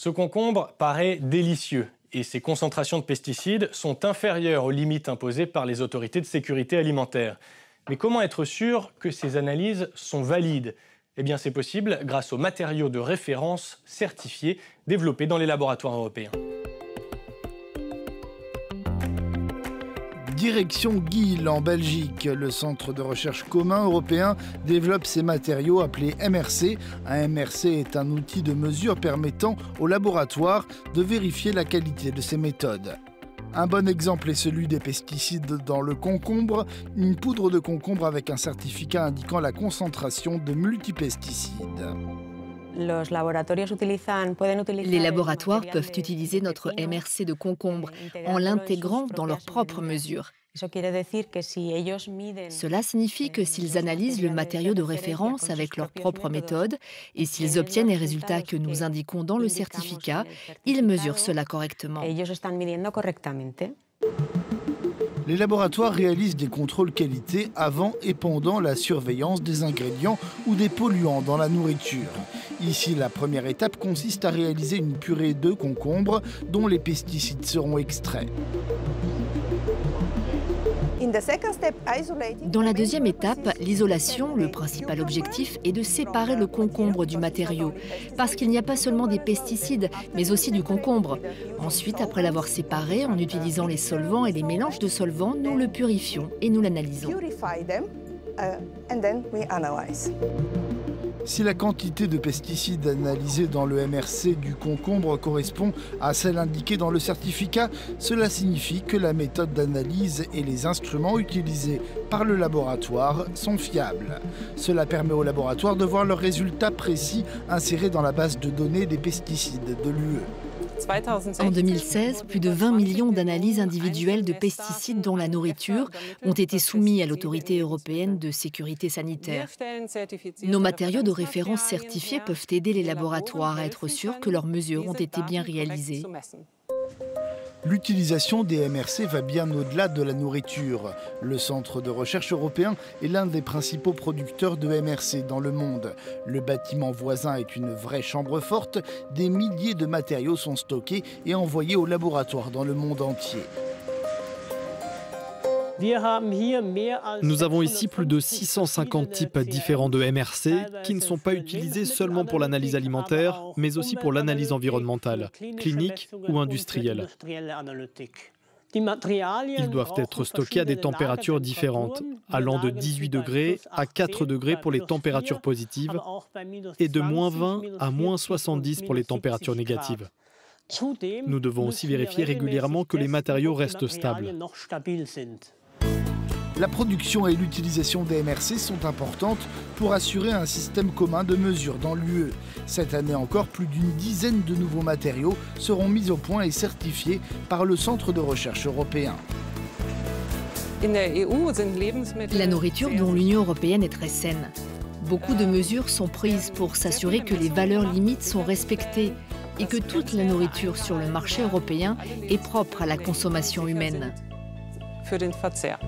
Ce concombre paraît délicieux et ses concentrations de pesticides sont inférieures aux limites imposées par les autorités de sécurité alimentaire. Mais comment être sûr que ces analyses sont valides ? Eh bien, c'est possible grâce aux matériaux de référence certifiés développés dans les laboratoires européens. Direction Guil en Belgique. Le centre de recherche commun européen développe ces matériaux appelés MRC. Un MRC est un outil de mesure permettant aux laboratoires de vérifier la qualité de ces méthodes. Un bon exemple est celui des pesticides dans le concombre, une poudre de concombre avec un certificat indiquant la concentration de multipesticides. Les laboratoires peuvent utiliser notre MRC de concombre en l'intégrant dans leurs propres mesures. Cela signifie que s'ils analysent le matériau de référence avec leurs propres méthodes et s'ils obtiennent les résultats que nous indiquons dans le certificat, ils mesurent cela correctement. Les laboratoires réalisent des contrôles qualité avant et pendant la surveillance des ingrédients ou des polluants dans la nourriture. Ici, la première étape consiste à réaliser une purée de concombre dont les pesticides seront extraits. Dans la deuxième étape, l'isolation, le principal objectif est de séparer le concombre du matériau, parce qu'il n'y a pas seulement des pesticides, mais aussi du concombre. Ensuite, après l'avoir séparé, en utilisant les solvants et les mélanges de solvants, nous le purifions et nous l'analysons. Si la quantité de pesticides analysés dans le MRC du concombre correspond à celle indiquée dans le certificat, cela signifie que la méthode d'analyse et les instruments utilisés par le laboratoire sont fiables. Cela permet au laboratoire de voir leurs résultats précis insérés dans la base de données des pesticides de l'UE. En 2016, plus de 20 millions d'analyses individuelles de pesticides dans la nourriture ont été soumis à l'autorité européenne de sécurité sanitaire. Nos matériaux de référence certifiés peuvent aider les laboratoires à être sûrs que leurs mesures ont été bien réalisées. L'utilisation des MRC va bien au-delà de la nourriture. Le centre de recherche européen est l'un des principaux producteurs de MRC dans le monde. Le bâtiment voisin est une vraie chambre forte. Des milliers de matériaux sont stockés et envoyés aux laboratoires dans le monde entier. Nous avons ici plus de 650 types différents de MRC qui ne sont pas utilisés seulement pour l'analyse alimentaire, mais aussi pour l'analyse environnementale, clinique ou industrielle. Ils doivent être stockés à des températures différentes, allant de 18 degrés à 4 degrés pour les températures positives et de -20 à -70 pour les températures négatives. Nous devons aussi vérifier régulièrement que les matériaux restent stables. La production et l'utilisation des MRC sont importantes pour assurer un système commun de mesure dans l'UE. Cette année encore, plus d'une dizaine de nouveaux matériaux seront mis au point et certifiés par le Centre de recherche européen. La nourriture dont l'Union européenne est très saine. Beaucoup de mesures sont prises pour s'assurer que les valeurs limites sont respectées et que toute la nourriture sur le marché européen est propre à la consommation humaine. Für den Verzehr.